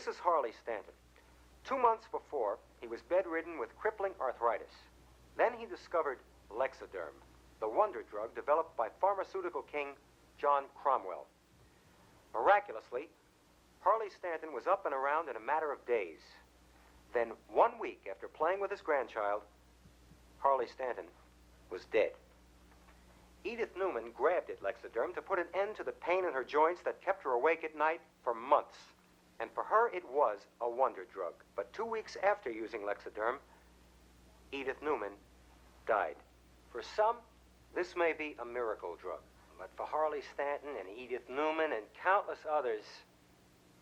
This is Harley Stanton. 2 months before, he was bedridden with crippling arthritis. Then he discovered Lexaderm, the wonder drug developed by pharmaceutical king John Cromwell. Miraculously, Harley Stanton was up and around in a matter of days. Then 1 week after playing with his grandchild, Harley Stanton was dead. Edith Newman grabbed at Lexaderm to put an end to the pain in her joints that kept her awake at night for months. And for her, it was a wonder drug. But 2 weeks after using Lexaderm, Edith Newman died. For some, this may be a miracle drug. But for Harley Stanton and Edith Newman and countless others,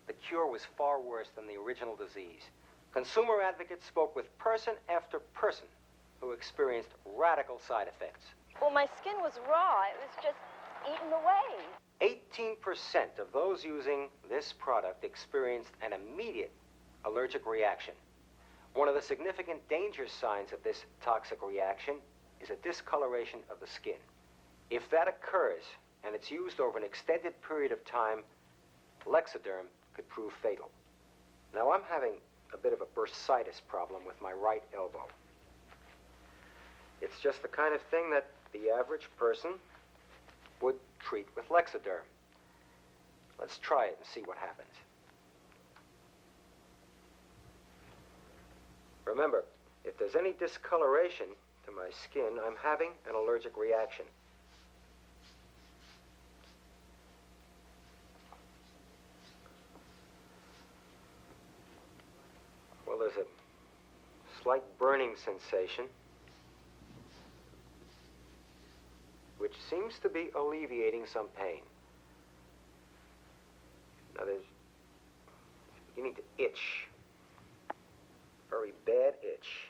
the cure was far worse than the original disease. Consumer advocates spoke with person after person who experienced radical side effects. Well, my skin was raw. It was just eaten away. 18% of those using this product experienced an immediate allergic reaction. One of the significant danger signs of this toxic reaction is a discoloration of the skin. If that occurs and it's used over an extended period of time, Lexaderm could prove fatal. Now, I'm having a bit of a bursitis problem with my right elbow. It's just the kind of thing that the average person would treat with Lexaderm. Let's try it and see what happens. Remember, if there's any discoloration to my skin, I'm having an allergic reaction. Well, there's a slight burning sensation, which seems to be alleviating some pain. Now there's beginning to itch. Very bad itch.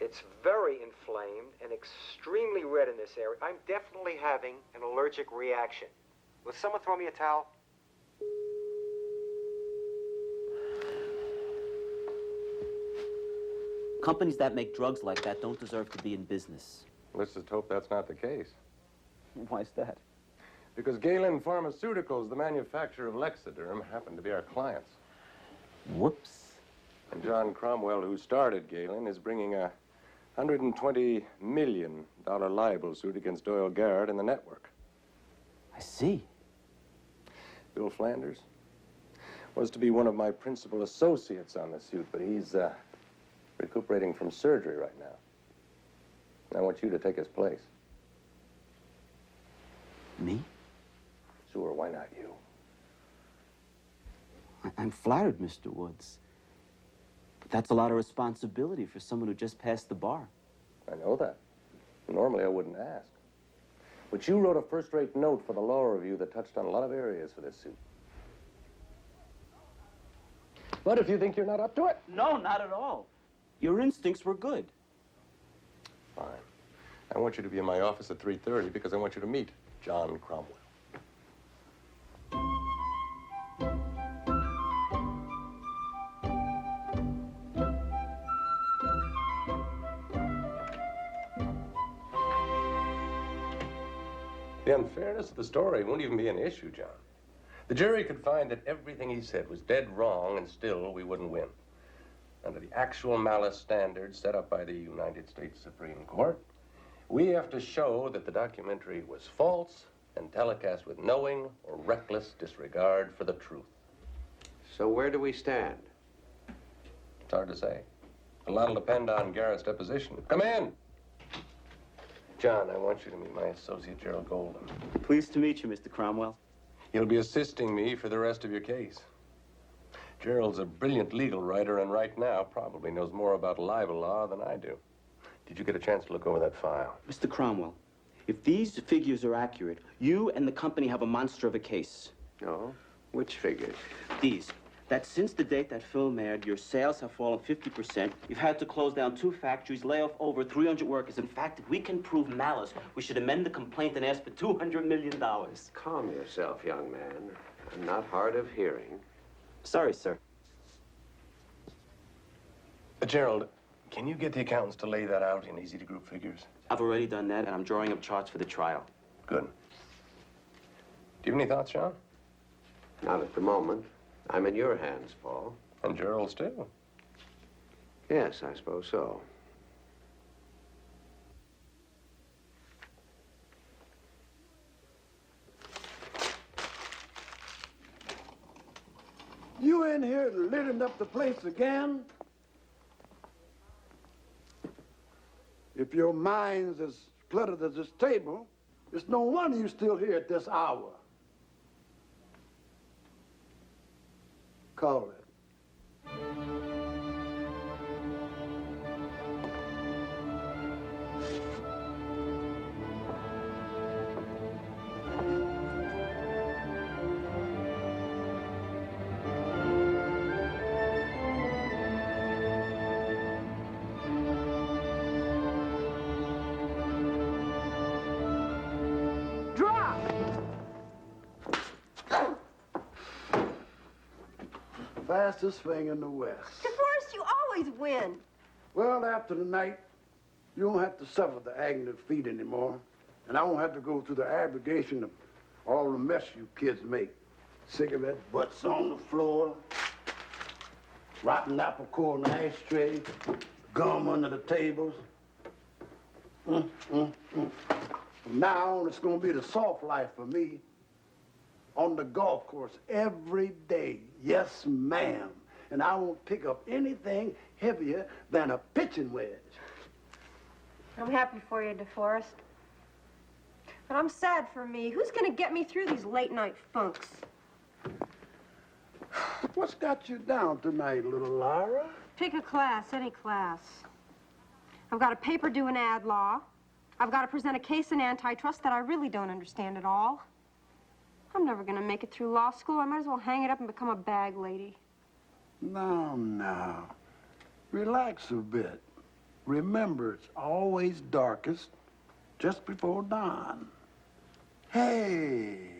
It's very inflamed and extremely red in this area. I'm definitely having an allergic reaction. Will someone throw me a towel? Companies that make drugs like that don't deserve to be in business. Let's just hope that's not the case. Why's that? Because Galen Pharmaceuticals, the manufacturer of Lexaderm, happen to be our clients. Whoops. And John Cromwell, who started Galen, is bringing a $120 million libel suit against Doyle Garrett and the network. I see. Bill Flanders was to be one of my principal associates on the suit, but he's recuperating from surgery right now. I want you to take his place. Me? Sure, why not you? I'm flattered, Mr. Woods. But that's a lot of responsibility for someone who just passed the bar. I know that. Normally, I wouldn't ask. But you wrote a first-rate note for the law review that touched on a lot of areas for this suit. But if you think you're not up to it... No, not at all. Your instincts were good. Fine. I want you to be in my office at 3:30 because I want you to meet John Cromwell. The unfairness of the story won't even be an issue, John. The jury could find that everything he said was dead wrong, and still we wouldn't win. Under the actual malice standards set up by the United States Supreme Court, we have to show that the documentary was false and telecast with knowing or reckless disregard for the truth. So where do we stand? It's hard to say. A lot will depend on Garrett's deposition. Come in! John, I want you to meet my associate, Gerald Golden. Pleased to meet you, Mr. Cromwell. You'll be assisting me for the rest of your case. Gerald's a brilliant legal writer, and right now probably knows more about libel law than I do. Did you get a chance to look over that file? Mr. Cromwell, if these figures are accurate, you and the company have a monster of a case. No? Which figures? These. That since the date that film aired, your sales have fallen 50%. You've had to close down 2 factories, lay off over 300 workers. In fact, if we can prove malice, we should amend the complaint and ask for $200 million. Calm yourself, young man. I'm not hard of hearing. Sorry, sir. Gerald, can you get the accountants to lay that out in easy-to-group figures? I've already done that, and I'm drawing up charts for the trial. Good. Do you have any thoughts, John? Not at the moment. I'm in your hands, Paul. And Gerald's too. Yes, I suppose so. You in here littering up the place again? If your mind's as cluttered as this table, it's no wonder you're still here at this hour. Call it. Fastest thing in the West. DeForest, you always win. Well, after tonight, you won't have to suffer the agony of defeat anymore. And I won't have to go through the abrogation of all the mess you kids make. Cigarette butts on the floor, rotten apple core in the ashtray, gum under the tables. From now on, it's gonna be the soft life for me. On the golf course every day. Yes, ma'am. And I won't pick up anything heavier than a pitching wedge. I'm happy for you, DeForest. But I'm sad for me. Who's gonna get me through these late night funks? What's got you down tonight, little Lara? Pick a class, any class. I've got a paper due in ad law. I've got to present a case in antitrust that I really don't understand at all. I'm never gonna make it through law school. I might as well hang it up and become a bag lady. Now. Relax a bit. Remember, it's always darkest just before dawn. Hey.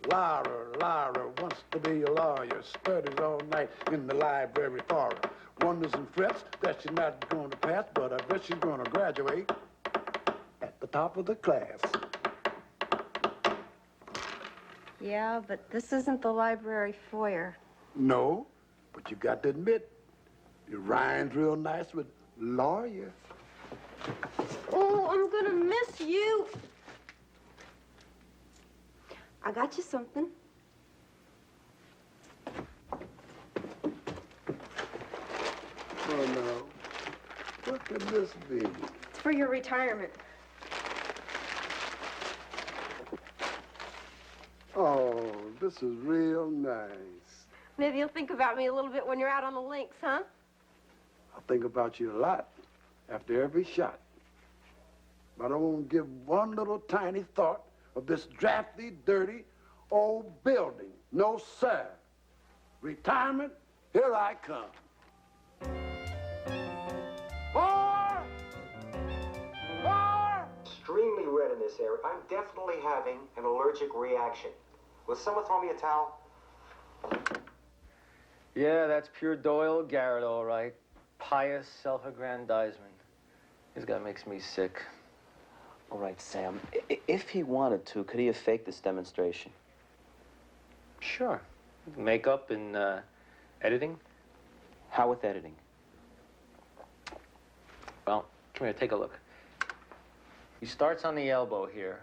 Lara wants to be a lawyer, studies all night in the library for her. Wonders and frets that she's not going to pass, but I bet she's going to graduate at the top of the class. Yeah, but this isn't the library foyer. No, but you got to admit, it rhymes real nice with lawyer. Oh, I'm gonna miss you. I got you something. Oh, no. What could this be? It's for your retirement. Oh, this is real nice. Maybe you'll think about me a little bit when you're out on the links, huh? I think about you a lot after every shot. But I won't give one little tiny thought of this drafty, dirty, old building. No, sir. Retirement, here I come. 4! 4! Extremely red in this area. I'm definitely having an allergic reaction. Will someone throw me a towel? Yeah, that's pure Doyle Garrett, all right. Pious self-aggrandizement. This guy makes me sick. All right, Sam. If he wanted to, could he have faked this demonstration? Sure. Makeup and editing. How with editing? Well, come here, take a look. He starts on the elbow here,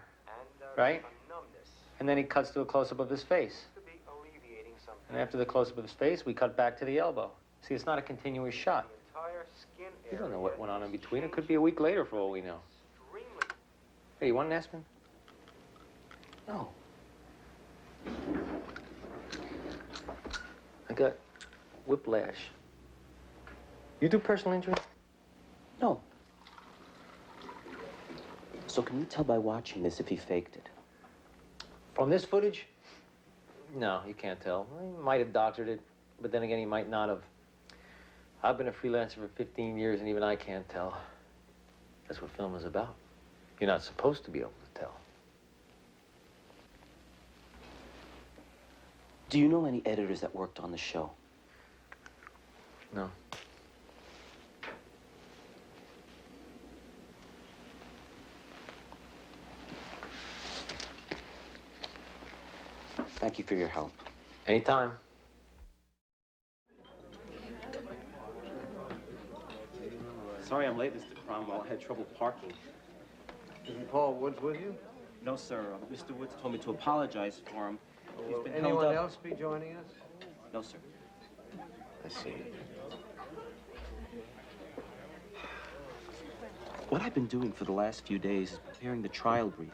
right? A numbness And then he cuts to a close-up of his face. to be alleviating some And after the close-up of his face, we cut back to the elbow. See, it's not a continuous shot. the entire skin area. You don't know what went on in between. It could be a week later for all we know. Extremely. Hey, you want an aspirin? No. I got whiplash. You do personal injury? No. So can you tell by watching this if he faked it? From this footage? No, you can't tell. He might have doctored it, but then again, he might not have. I've been a freelancer for 15 years, and even I can't tell. That's what film is about. You're not supposed to be able to tell. Do you know any editors that worked on the show? No. Thank you for your help. Anytime. Sorry I'm late, Mr. Cromwell. I had trouble parking. Isn't Paul Woods with you? No, sir. Mr. Woods told me to apologize for him. He's Will been held anyone up. else be joining us? No, sir. I see. What I've been doing for the last few days is preparing the trial brief.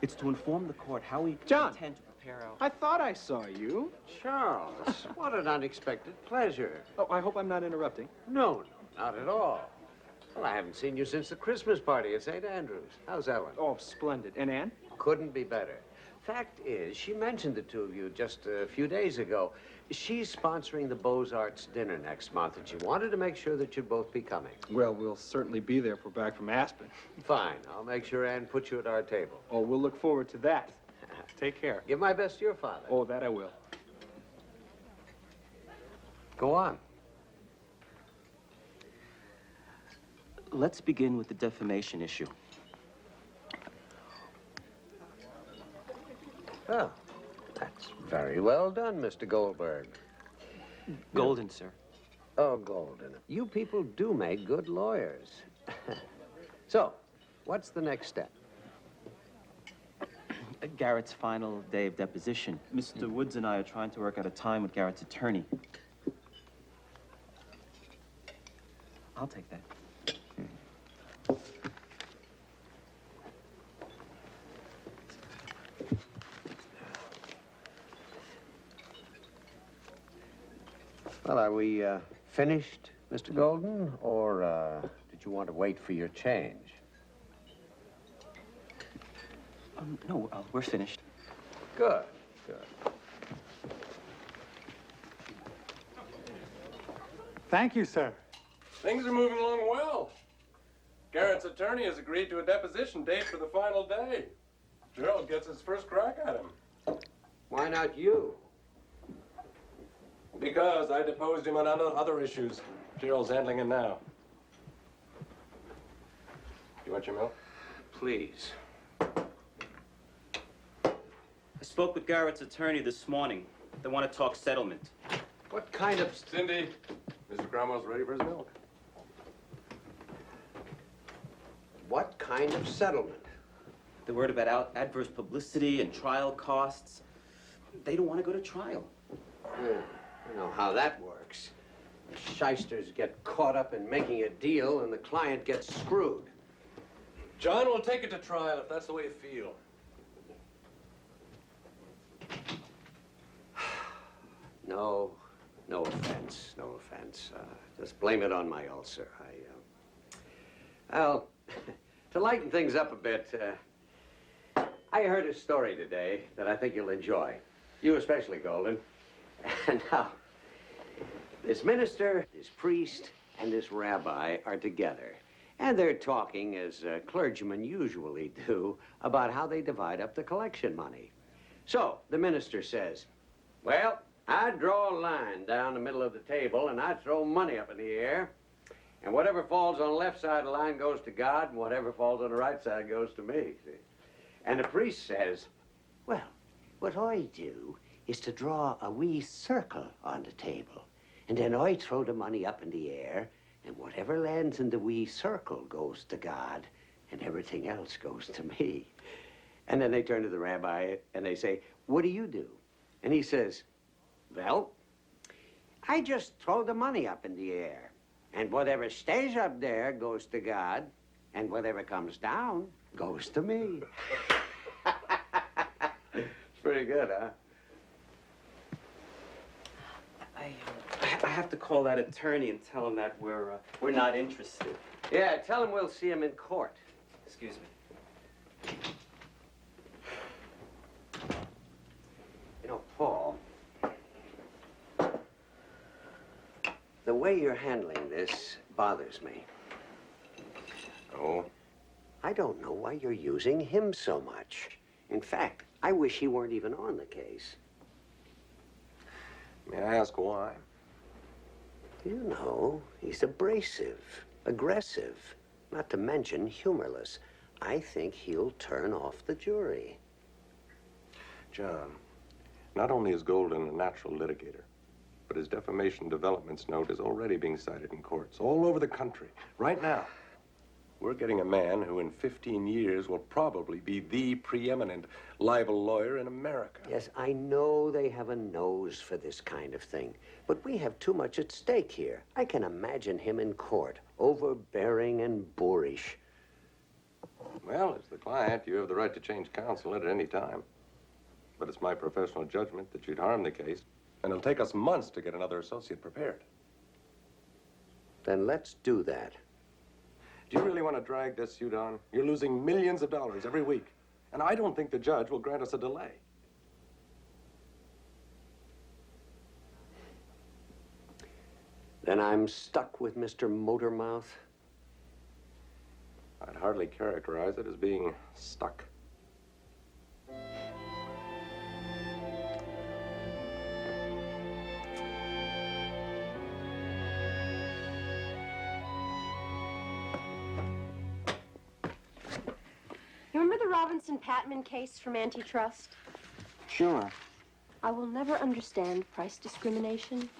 It's to inform the court how we John! intend to prepare our... I thought I saw you. Charles, what an unexpected pleasure. Oh, I hope I'm not interrupting. No, not at all. Well, I haven't seen you since the Christmas party at St. Andrews. How's Ellen? Oh, splendid. And Anne? Couldn't be better. Fact is, she mentioned the two of you just a few days ago. She's sponsoring the Beaux-Arts dinner next month, and she wanted to make sure that you'd both be coming. Well, we'll certainly be there if we're back from Aspen. Fine. I'll make sure Ann puts you at our table. Oh, we'll look forward to that. Take care. Give my best to your father. Oh, that I will. Go on. Let's begin with the defamation issue. Well, that's very well done, Mr. Goldberg. Golden, sir. Oh, Golden. You people do make good lawyers. So, what's the next step? Garrett's final day of deposition. Mr. Woods and I are trying to work out a time with Garrett's attorney. I'll take that. Well, are we finished, Mr. Golden? Or did you want to wait for your change? No, we're finished. Good, good. Thank you, sir. Things are moving along well. Garrett's attorney has agreed to a deposition date for the final day. Gerald gets his first crack at him. Why not you? Because I deposed him on other issues. Gerald's handling it now. You want your milk? Please. I spoke with Garrett's attorney this morning. They want to talk settlement. What kind of... Cindy, Mr. Cromwell's ready for his milk. What kind of settlement? They worried about adverse publicity and trial costs. They don't want to go to trial. You know how that works. The shysters get caught up in making a deal and the client gets screwed. John will take it to trial if that's the way you feel. No offense, no offense. Just blame it on my ulcer. Well, to lighten things up a bit, I heard a story today that I think you'll enjoy. You especially, Golden. And now, this minister, this priest, and this rabbi are together. And they're talking, as clergymen usually do, about how they divide up the collection money. So, the minister says, well, I'd draw a line down the middle of the table, and I'd throw money up in the air. And whatever falls on the left side of the line goes to God, and whatever falls on the right side goes to me. See? And the priest says, well, what I do is to draw a wee circle on the table. And then I throw the money up in the air, and whatever lands in the wee circle goes to God, and everything else goes to me. And then they turn to the rabbi, and they say, what do you do? And he says, well, I just throw the money up in the air. And whatever stays up there goes to God, and whatever comes down goes to me. It's pretty good, huh? I have to call that attorney and tell him that we're not interested. Yeah, tell him we'll see him in court. Excuse me. You know, Paul, the way you're handling this bothers me. Oh? I don't know why you're using him so much. In fact, I wish he weren't even on the case. May I ask why? You know, he's abrasive, aggressive, not to mention humorless. I think he'll turn off the jury. John, Not only is Golden a natural litigator, but his defamation developments note is already being cited in courts all over the country, right now. We're getting a man who in 15 years will probably be the preeminent libel lawyer in America. Yes, I know they have a nose for this kind of thing, but we have too much at stake here. I can imagine him in court, overbearing and boorish. Well, as the client, you have the right to change counsel at any time. But it's my professional judgment that you'd harm the case, and it'll take us months to get another associate prepared. Then let's do that. Do you really want to drag this suit on? You're losing millions of dollars every week, and I don't think the judge will grant us a delay. Then I'm stuck with Mr. Motormouth. I'd hardly characterize it as being stuck. You remember the Robinson Patman case from Antitrust? Sure. I will never understand price discrimination.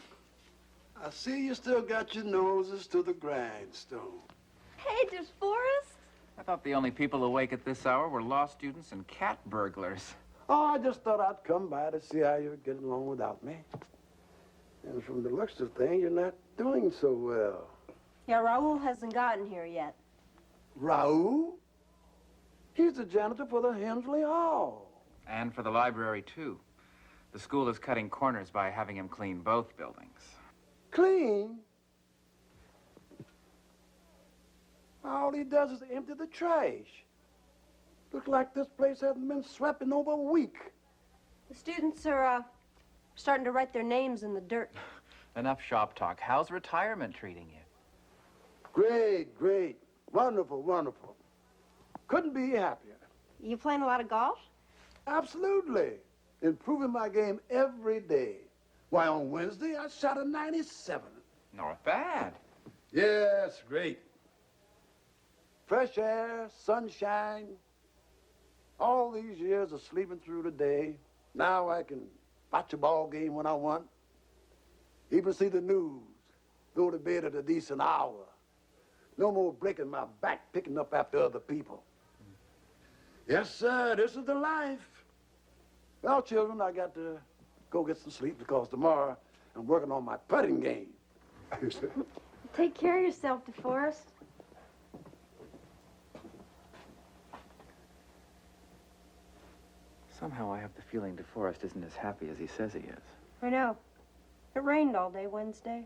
I see you still got your noses to the grindstone. Hey, DeForest. I thought the only people awake at this hour were law students and cat burglars. Oh, I just thought I'd come by to see how you're getting along without me. And from the looks of things, you're not doing so well. Yeah, Raul hasn't gotten here yet. Raul? He's the janitor for the Hemsley Hall. And for the library, too. The school is cutting corners by having him clean both buildings. Clean? All he does is empty the trash. Looks like this place hasn't been swept in over a week. The students are, starting to write their names in the dirt. Enough shop talk. How's retirement treating you? Great, great. Wonderful, wonderful. Couldn't be happier. You playing a lot of golf? Absolutely. Improving my game every day. Why, on Wednesday, I shot a 97. Not bad. Yes, great. Fresh air, sunshine. All these years of sleeping through the day. Now I can watch a ball game when I want. Even see the news. Go to bed at a decent hour. No more breaking my back picking up after other people. Yes, sir, this is the life. Well, children, I got to go get some sleep because tomorrow I'm working on my putting game. Take care of yourself, DeForest. Somehow I have the feeling DeForest isn't as happy as he says he is. I know. It rained all day Wednesday.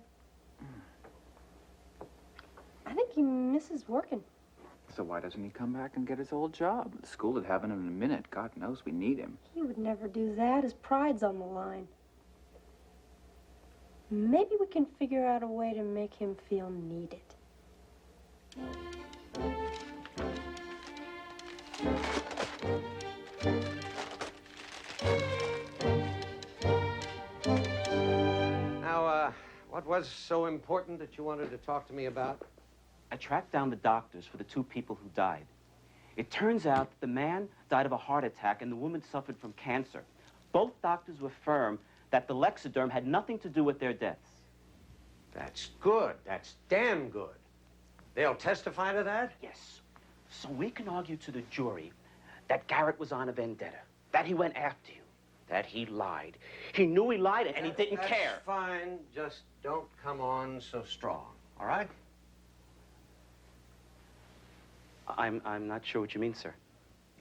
I think he misses working. So why doesn't he come back and get his old job? The school would have him in a minute. God knows we need him. He would never do that. His pride's on the line. Maybe we can figure out a way to make him feel needed. Now, what was so important that you wanted to talk to me about? I tracked down the doctors for the two people who died. It turns out that the man died of a heart attack and the woman suffered from cancer. Both doctors were firm that the Lexaderm had nothing to do with their deaths. That's good. That's damn good. They'll testify to that? Yes. So we can argue to the jury that Garrett was on a vendetta, that he went after you, that he lied. He knew he lied and he didn't care. That's fine. Just don't come on so strong, all right? I'm not sure what you mean, sir.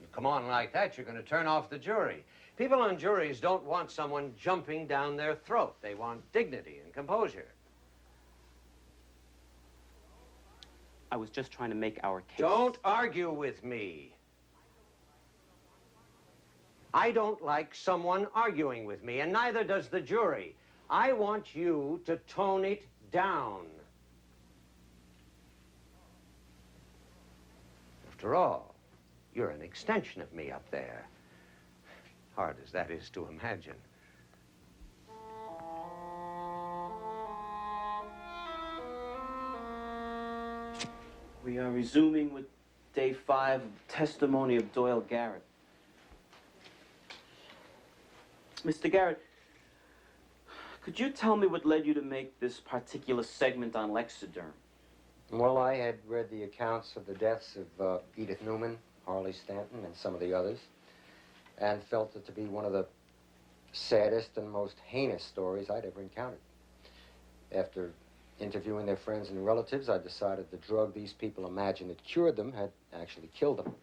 You come on like that, you're going to turn off the jury. People on juries don't want someone jumping down their throat. They want dignity and composure. I was just trying to make our case. Don't argue with me. I don't like someone arguing with me, and neither does the jury. I want you to tone it down. After all, you're an extension of me up there. Hard as that is to imagine. We are resuming with day 5 of testimony of Doyle Garrett. Mr. Garrett, Could you tell me what led you to make this particular segment on Lexaderm? Well, I had read the accounts of the deaths of Edith Newman, Harley Stanton, and some of the others, and felt it to be one of the saddest and most heinous stories I'd ever encountered. After interviewing their friends and relatives, I decided the drug these people imagined had cured them had actually killed them.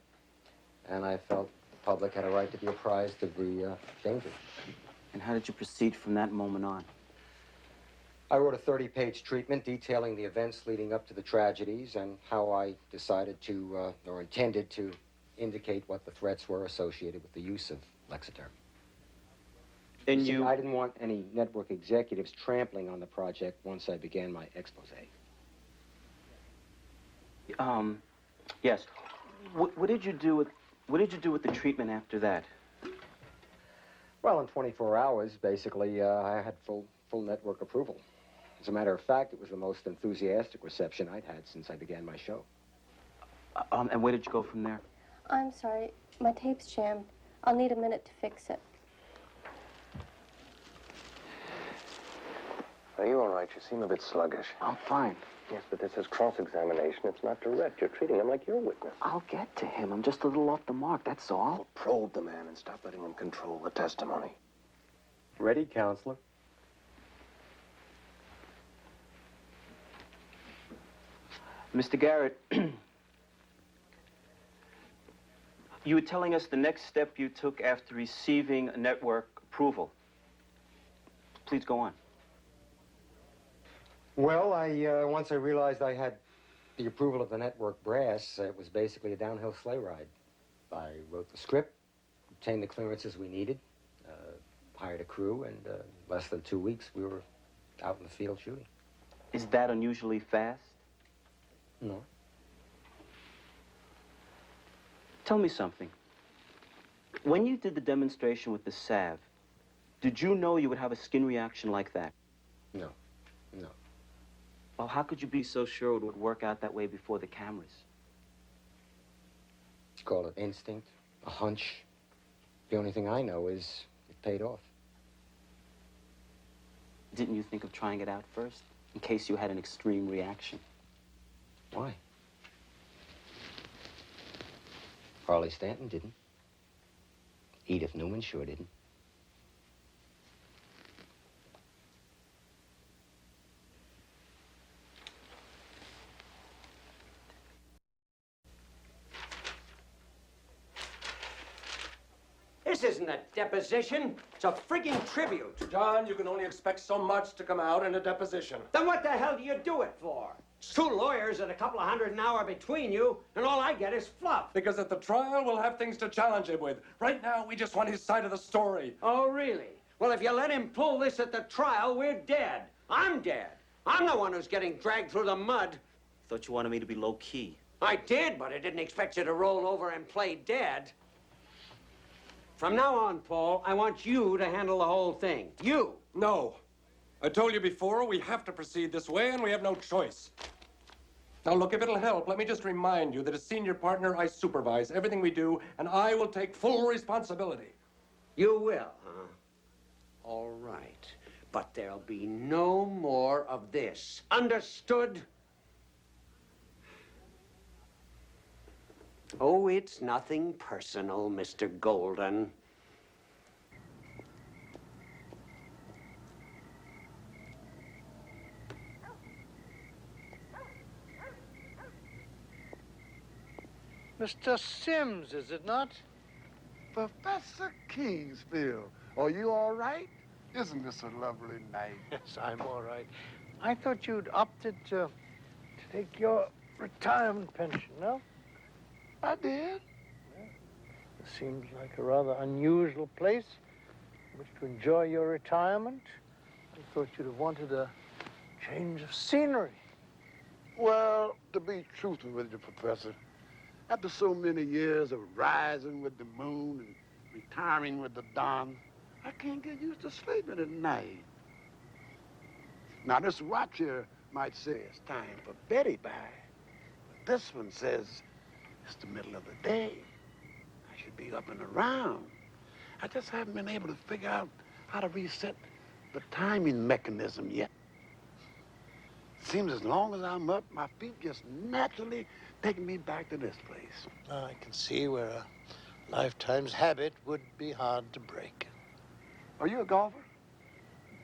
And I felt the public had a right to be apprised of the danger. And how did you proceed from that moment on? I wrote a 30-page treatment detailing the events leading up to the tragedies and how I decided to, or intended to, indicate what the threats were associated with the use of Lexaderm. And See, you... I didn't want any network executives trampling on the project once I began my expose. Yes. What did you do with the treatment after that? Well, in 24 hours, basically, I had full network approval. As a matter of fact, it was the most enthusiastic reception I'd had since I began my show. And where did you go from there? I'm sorry. My tape's jammed. I'll need a minute to fix it. Are you all right? You seem a bit sluggish. I'm fine. Yes, but this is cross-examination. It's not direct. You're treating him like you're a witness. I'll get to him. I'm just a little off the mark, that's all. Well, probe the man and stop letting him control the testimony. Ready, counselor? Mr. Garrett, you were telling us the next step you took after receiving a network approval. Please go on. Well, once I realized I had the approval of the network brass, it was basically a downhill sleigh ride. I wrote the script, obtained the clearances we needed, hired a crew, and less than 2 weeks, we were out in the field shooting. Is that unusually fast? No. Tell me something. When you did the demonstration with the salve, did you know you would have a skin reaction like that? No. Well, how could you be so sure it would work out that way before the cameras? You call it instinct, a hunch. The only thing I know is it paid off. Didn't you think of trying it out first, in case you had an extreme reaction? Why? Harley Stanton didn't. Edith Newman sure didn't. This isn't a deposition. It's a frigging tribute. John, you can only expect so much to come out in a deposition. Then what the hell do you do it for? It's 2 lawyers and a couple of $100 an hour between you, and all I get is fluff. Because at the trial, we'll have things to challenge him with. Right now, we just want his side of the story. Oh, really? Well, if you let him pull this at the trial, we're dead. I'm dead. I'm the one who's getting dragged through the mud. Thought you wanted me to be low-key. I did, but I didn't expect you to roll over and play dead. From now on, Paul, I want you to handle the whole thing. You. No. I told you before, we have to proceed this way, and we have no choice. Now, look, if it'll help, let me just remind you that as senior partner, I supervise everything we do, and I will take full responsibility. You will, huh? All right. But there'll be no more of this. Understood? Oh, it's nothing personal, Mr. Golden. Mr. Sims, is it not? Professor Kingsfield, are you all right? Isn't this a lovely night? Yes, I'm all right. I thought you'd opted to take your retirement pension, no? I did. It seems like a rather unusual place in which to enjoy your retirement. I thought you'd have wanted a change of scenery. Well, to be truthful with you, Professor, after so many years of rising with the moon and retiring with the dawn, I can't get used to sleeping at night. Now, this watch here might say it's time for Betty by, but this one says it's the middle of the day. I should be up and around. I just haven't been able to figure out how to reset the timing mechanism yet. Seems as long as I'm up, my feet just naturally take me back to this place. I can see where a lifetime's habit would be hard to break. Are you a golfer?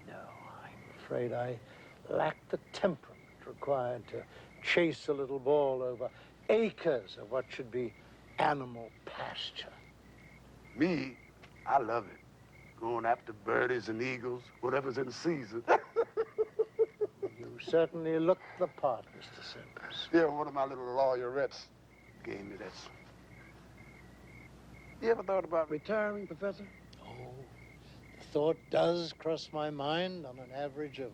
No, I'm afraid I lack the temperament required to chase a little ball over acres of what should be animal pasture. Me, I love it. Going after birdies and eagles, whatever's in season. You certainly look the part, Mr. Sims. Yeah, one of my little lawyerettes gave me this. You ever thought about retiring, Professor? Oh, the thought does cross my mind on an average of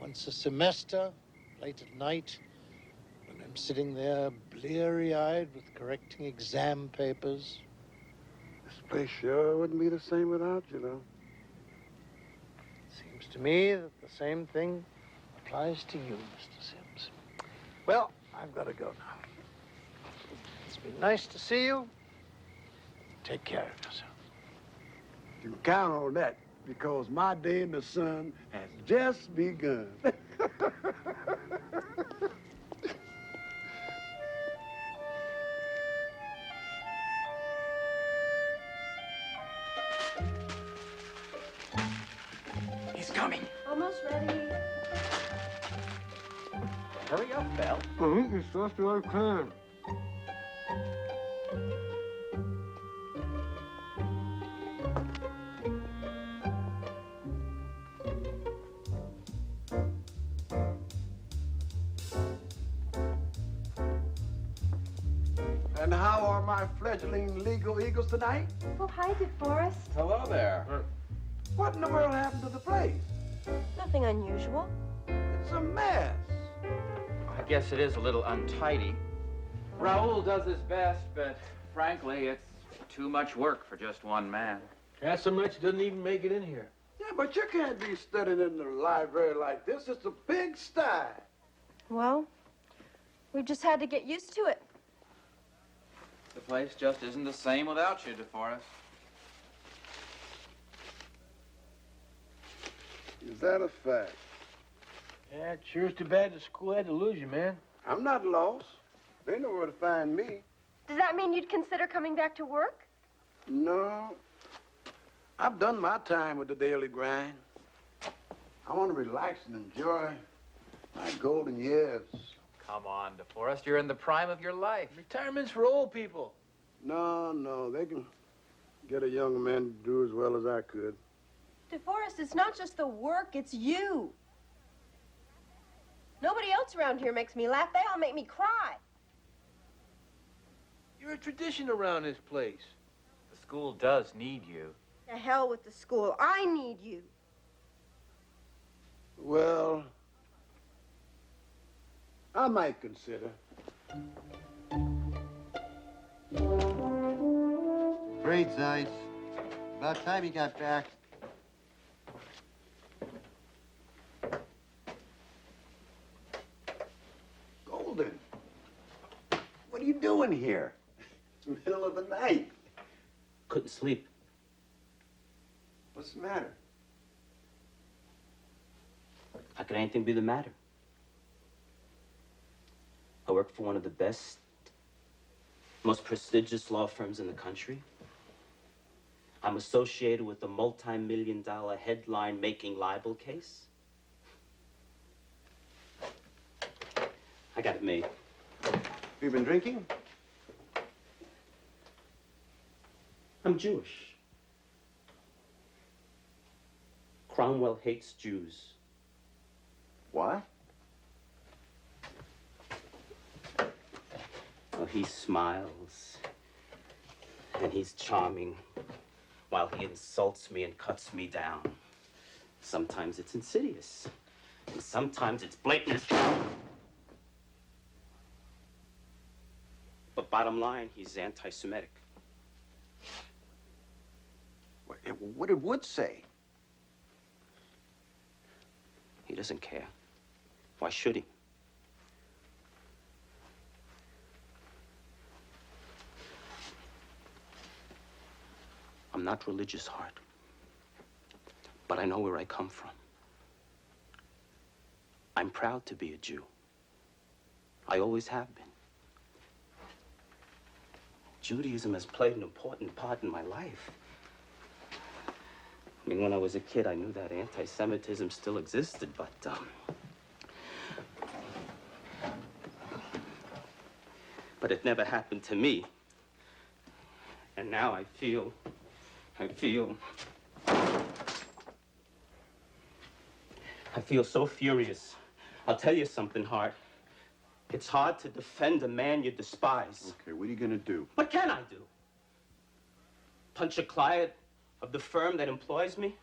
once a semester, late at night, when I'm sitting there bleary-eyed with correcting exam papers. This place sure wouldn't be the same without you, though. Seems to me that the same thing applies to you, Mr. Sims. Well, I've got to go now. It's been nice to see you. Take care of yourself. You can count on that, because my day in the sun has just begun. He's coming. Almost ready. Hurry up, Belle. I think as fast as I can. And how are my fledgling legal eagles tonight? Oh, hi, DeForest. Hello there. What in the world happened to the place? Nothing unusual. It's a mess. I guess it is a little untidy. Raoul does his best, but frankly, it's too much work for just one man. That's so much doesn't even make it in here. Yeah, but you can't be studying in the library like this. It's a pigsty. Well, we've just had to get used to it. The place just isn't the same without you, DeForest. Is that a fact? Yeah, it sure is too bad the school had to lose you, man. I'm not lost. They know where to find me. Does that mean you'd consider coming back to work? No. I've done my time with the daily grind. I want to relax and enjoy my golden years. Come on, DeForest, you're in the prime of your life. Retirement's for old people. No, they can get a young man to do as well as I could. DeForest, it's not just the work, it's you. Nobody else around here makes me laugh. They all make me cry. You're a tradition around this place. The school does need you. To hell with the school. I need you. Well, I might consider. Great, Zeiss. About time you got back. Golden, what are you doing here? It's the middle of the night. Couldn't sleep. What's the matter? How could anything be the matter? I work for one of the best, most prestigious law firms in the country. I'm associated with a multi-million-dollar headline-making libel case. I got it made. You been drinking? I'm Jewish. Cromwell hates Jews. What? Well, he smiles, and he's charming, while he insults me and cuts me down. Sometimes it's insidious, and sometimes it's blatant as hell. But bottom line, he's anti-Semitic. What did Wood say? He doesn't care. Why should he? I'm not religious, Hart. but I know where I come from. I'm proud to be a Jew. I always have been. Judaism has played an important part in my life. I mean, when I was a kid, I knew that anti-Semitism still existed, but it never happened to me. And now I feel so furious. I'll tell you something, Hart. It's hard to defend a man you despise. Okay, what are you gonna do? What can I do? Punch a client of the firm that employs me?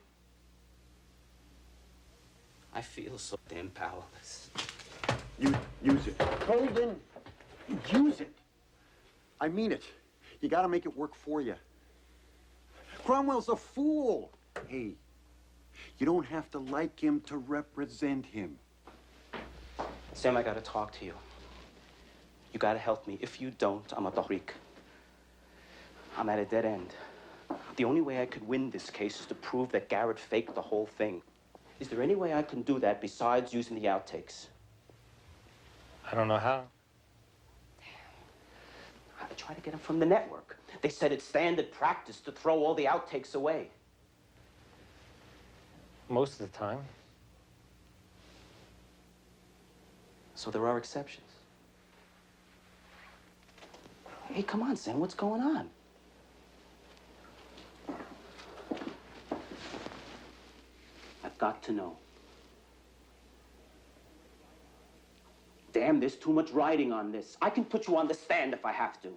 I feel so damn powerless. Use it. Golden, use it. I mean it. You gotta make it work for you. Cromwell's a fool. Hey, you don't have to like him to represent him. Sam, I gotta talk to you. You gotta help me. If you don't, I'm a tahrik. I'm at a dead end. The only way I could win this case is to prove that Garrett faked the whole thing. Is there any way I can do that besides using the outtakes? I don't know how. I tried to get them from the network. They said it's standard practice to throw all the outtakes away. Most of the time. So there are exceptions. Hey, come on, Sam, what's going on? I've got to know. Damn, there's too much riding on this. I can put you on the stand if I have to.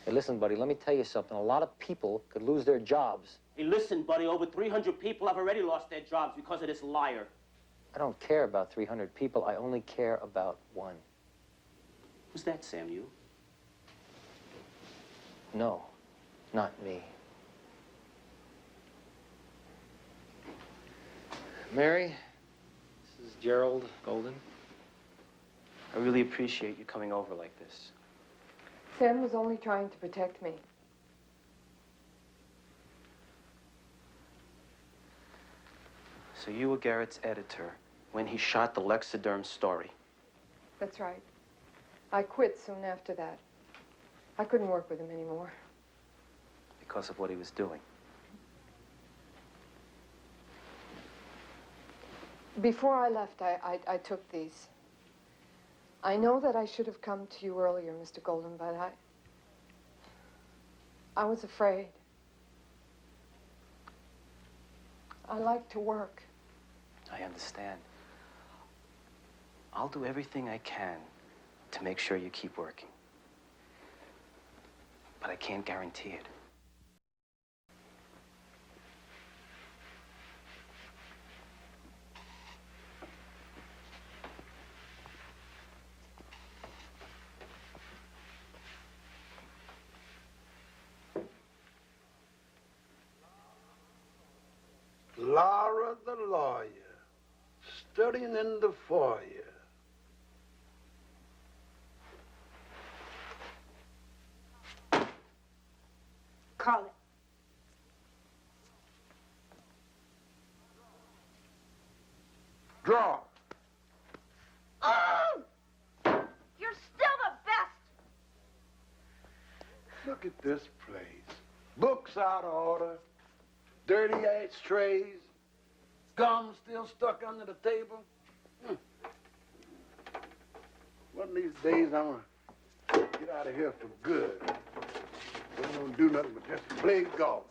Hey, listen, buddy, let me tell you something. A lot of people could lose their jobs. Hey, listen, buddy, over 300 people have already lost their jobs because of this liar. I don't care about 300 people. I only care about one. Who's that, Sam, you? No, not me. Mary, this is Gerald Golden. I really appreciate you coming over like this. Sam was only trying to protect me. So you were Garrett's editor when he shot the Lexaderm story. That's right. I quit soon after that. I couldn't work with him anymore. Because of what he was doing. Before I left, I took these. I know that I should have come to you earlier, Mr. Golden, but I was afraid. I like to work. I understand. I'll do everything I can to make sure you keep working. But I can't guarantee it. Laura the lawyer, studying in the foyer. Call it. Draw. Oh! You're still the best! Look at this place. Books out of order, dirty ashtrays, gum still stuck under the table. One of these days, I'm gonna get out of here for good. I don't do nothing but just play golf.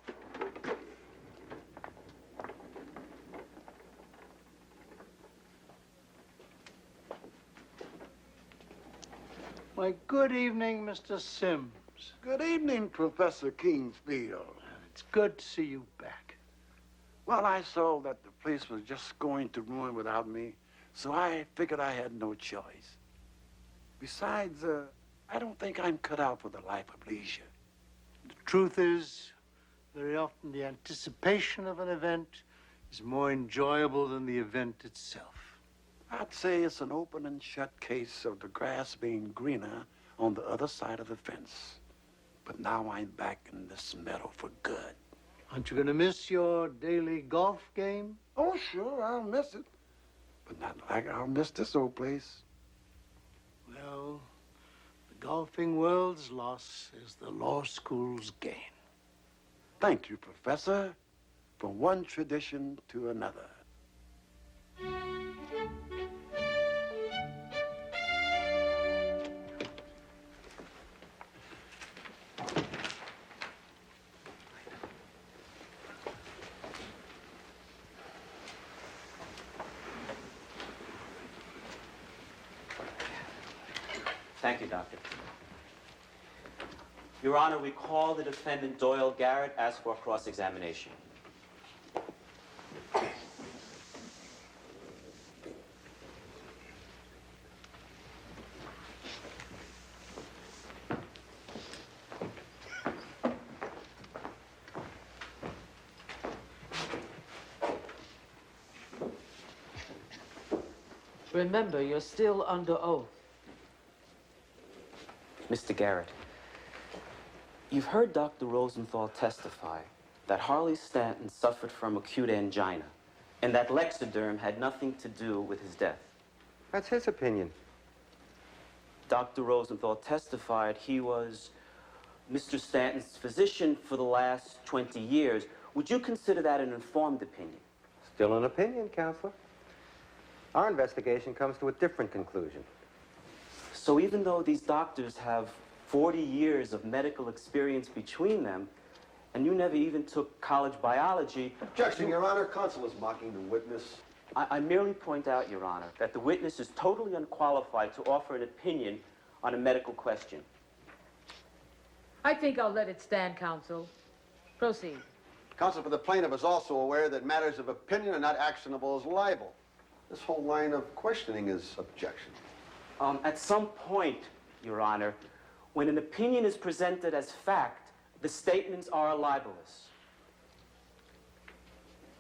Why, good evening, Mr. Sims. Good evening, Professor Kingsfield. It's good to see you back. Well, I saw that the place was just going to ruin without me, so I figured I had no choice. Besides, I don't think I'm cut out for the life of leisure. The truth is, very often the anticipation of an event is more enjoyable than the event itself. I'd say it's an open and shut case of the grass being greener on the other side of the fence. But now I'm back in this meadow for good. Aren't you going to miss your daily golf game? Oh, sure, I'll miss it. But not like I'll miss this old place. Well, the golfing world's loss is the law school's gain. Thank you, Professor, from one tradition to another. Thank you, Doctor. Your Honor, we call the defendant Doyle Garrett as for cross-examination. Remember, you're still under oath. Mr. Garrett, you've heard Dr. Rosenthal testify that Harley Stanton suffered from acute angina and that Lexaderm had nothing to do with his death. That's his opinion. Dr. Rosenthal testified he was Mr. Stanton's physician for the last 20 years. Would you consider that an informed opinion? Still an opinion, Counselor. Our investigation comes to a different conclusion. So even though these doctors have 40 years of medical experience between them, and you never even took college biology... Objection, Your Honor. Counsel is mocking the witness. I merely point out, Your Honor, that the witness is totally unqualified to offer an opinion on a medical question. I think I'll let it stand, counsel. Proceed. Counsel for the plaintiff is also aware that matters of opinion are not actionable as libel. This whole line of questioning is objection. At some point, Your Honor, when an opinion is presented as fact, the statements are libelous.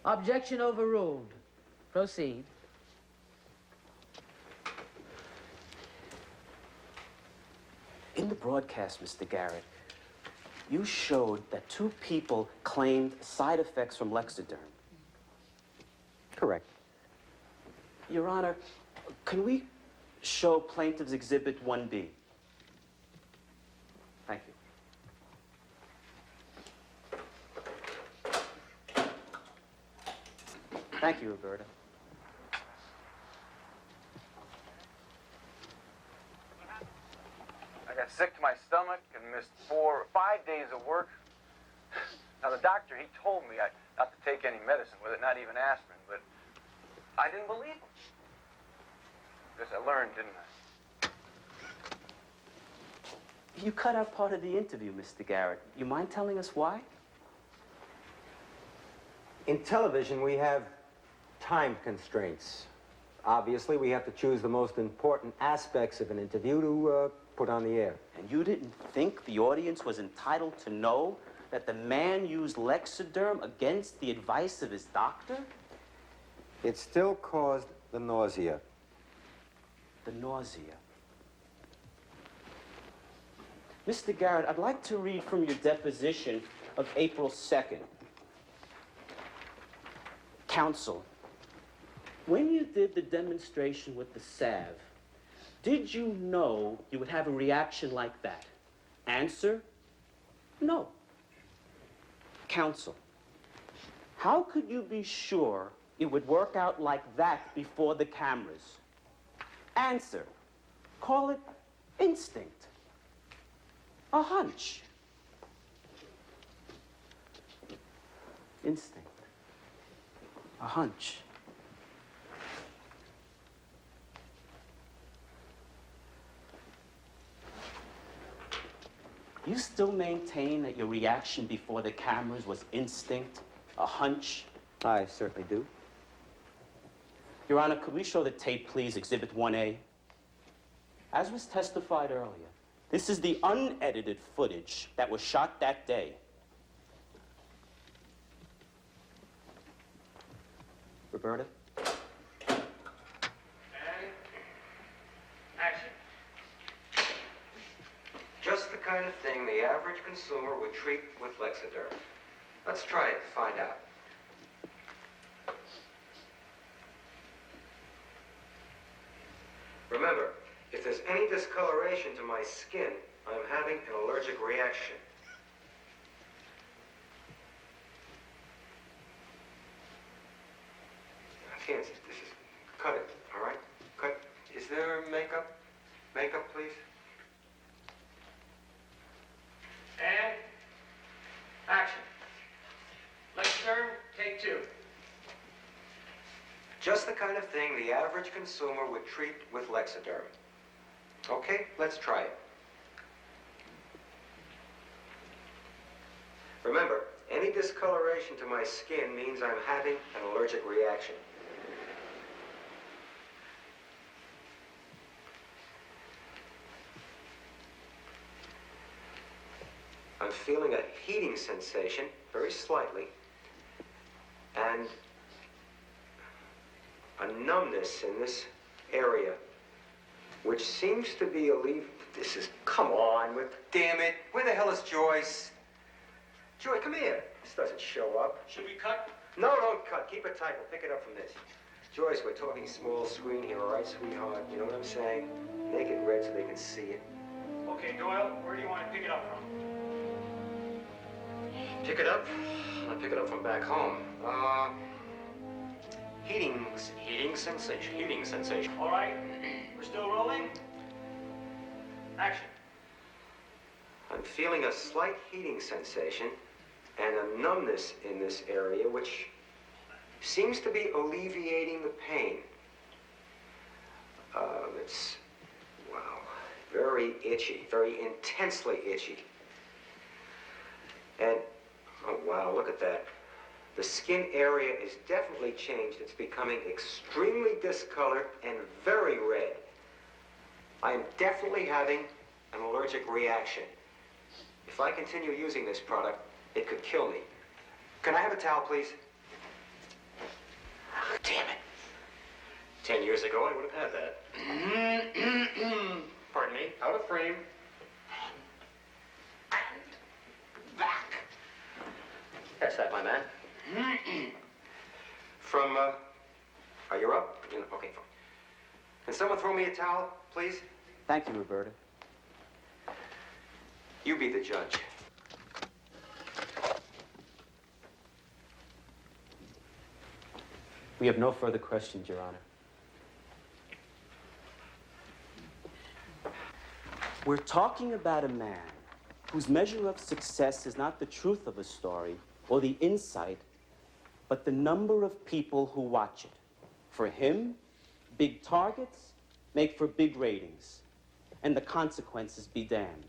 Objection overruled. Proceed. In the broadcast, Mr. Garrett, you showed that 2 people claimed side effects from Lexaderm. Correct. Your Honor, can we show Plaintiff's Exhibit 1B? Thank you. Thank you, Roberta. I got sick to my stomach and missed 4 or 5 days of work. Now, the doctor, he told me not to take any medicine with it, not even aspirin, but I didn't believe him. Guess I learned, didn't I? You cut out part of the interview, Mr. Garrett. You mind telling us why? In television, we have time constraints. Obviously, we have to choose the most important aspects of an interview to put on the air. And you didn't think the audience was entitled to know that the man used Lexaderm against the advice of his doctor? It still caused the nausea. The nausea. Mr. Garrett, I'd like to read from your deposition of April 2nd. Counsel, when you did the demonstration with the salve, did you know you would have a reaction like that? Answer, no. Counsel, how could you be sure it would work out like that before the cameras? Answer, call it instinct, a hunch. Instinct, a hunch. You still maintain that your reaction before the cameras was instinct, a hunch? I certainly do. Your Honor, could we show the tape, please, Exhibit 1A? As was testified earlier, this is the unedited footage that was shot that day. Roberta? Just the kind of thing the average consumer would treat with Lexaderm. Let's try it, find out. Remember, if there's any discoloration to my skin, I'm having an allergic reaction. I can't, this is, cut it, all right? Cut, is there makeup? Makeup, please? And action. Lexaderm, take 2. Just the kind of thing the average consumer would treat with Lexaderm. Okay, let's try it. Remember, any discoloration to my skin means I'm having an allergic reaction. I'm feeling a heating sensation, very slightly, and a numbness in this area, which seems to be this is, come on, damn it, where the hell is Joyce? Joy, come here. This doesn't show up. Should we cut? No, don't cut. Keep it tight. We'll pick it up from this. Joyce, we're talking small screen here, all right, sweetheart? You know what I'm saying? Make it red so they can see it. Okay, Doyle, where do you want to pick it up from? Pick it up? I'll pick it up from back home. Heating sensation. All right, we're still rolling. Action. I'm feeling a slight heating sensation and a numbness in this area, which seems to be alleviating the pain. It's, wow, very itchy, very intensely itchy. And, oh wow, look at that. The skin area is definitely changed. It's becoming extremely discolored and very red. I am definitely having an allergic reaction. If I continue using this product, it could kill me. Can I have a towel, please? Oh, damn it. 10 years ago, I would have had that. Pardon me, out of frame. And back. That's that, my man. From, are you up? Okay, fine. Can someone throw me a towel, please? Thank you, Roberta. You be the judge. We have no further questions, Your Honor. We're talking about a man whose measure of success is not the truth of a story or the insight, but the number of people who watch it. For him, big targets make for big ratings, and the consequences be damned.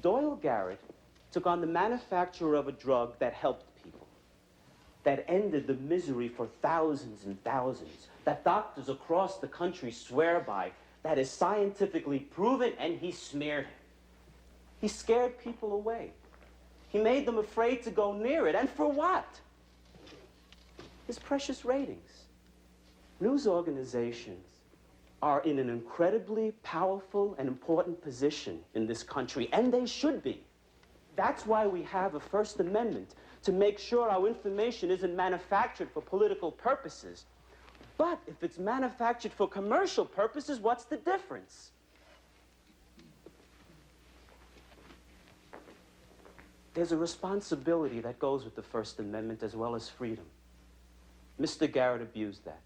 Doyle Garrett took on the manufacture of a drug that helped people, that ended the misery for thousands and thousands, that doctors across the country swear by, that is scientifically proven, and he smeared it. He scared people away. He made them afraid to go near it. And for what? His precious ratings. News organizations are in an incredibly powerful and important position in this country, and they should be. That's why we have a First Amendment, to make sure our information isn't manufactured for political purposes. But if it's manufactured for commercial purposes, what's the difference? There's a responsibility that goes with the First Amendment as well as freedom. Mr. Garrett abused that.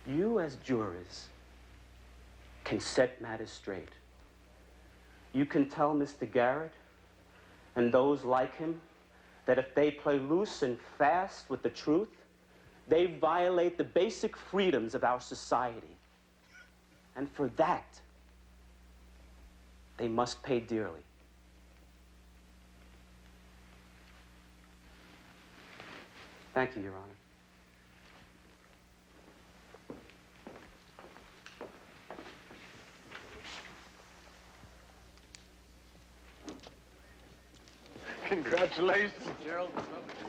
You, as jurors, can set matters straight. You can tell Mr. Garrett and those like him that if they play loose and fast with the truth, they violate the basic freedoms of our society. And for that, they must pay dearly. Thank you, Your Honor. Congratulations, Gerald.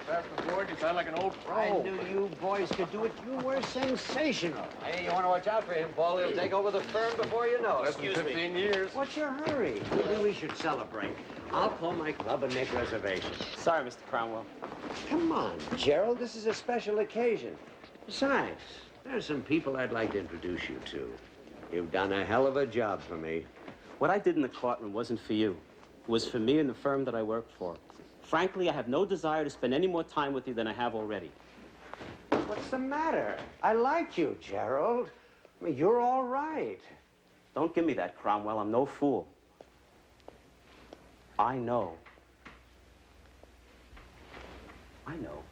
Pastor Ward, you sound like an old pro. I knew you boys could do it. You were sensational. Hey, you want to watch out for him, Paul. He'll take over the firm before you know it. Less than 15 years. What's your hurry? Maybe we should celebrate. I'll call my club and make reservations. Sorry, Mr. Cromwell. Come on, Gerald. This is a special occasion. Besides, there's some people I'd like to introduce you to. You've done a hell of a job for me. What I did in the courtroom wasn't for you. It was for me and the firm that I work for. Frankly, I have no desire to spend any more time with you than I have already. What's the matter? I like you, Gerald. I mean, you're all right. Don't give me that, Cromwell. I'm no fool. I know. I know.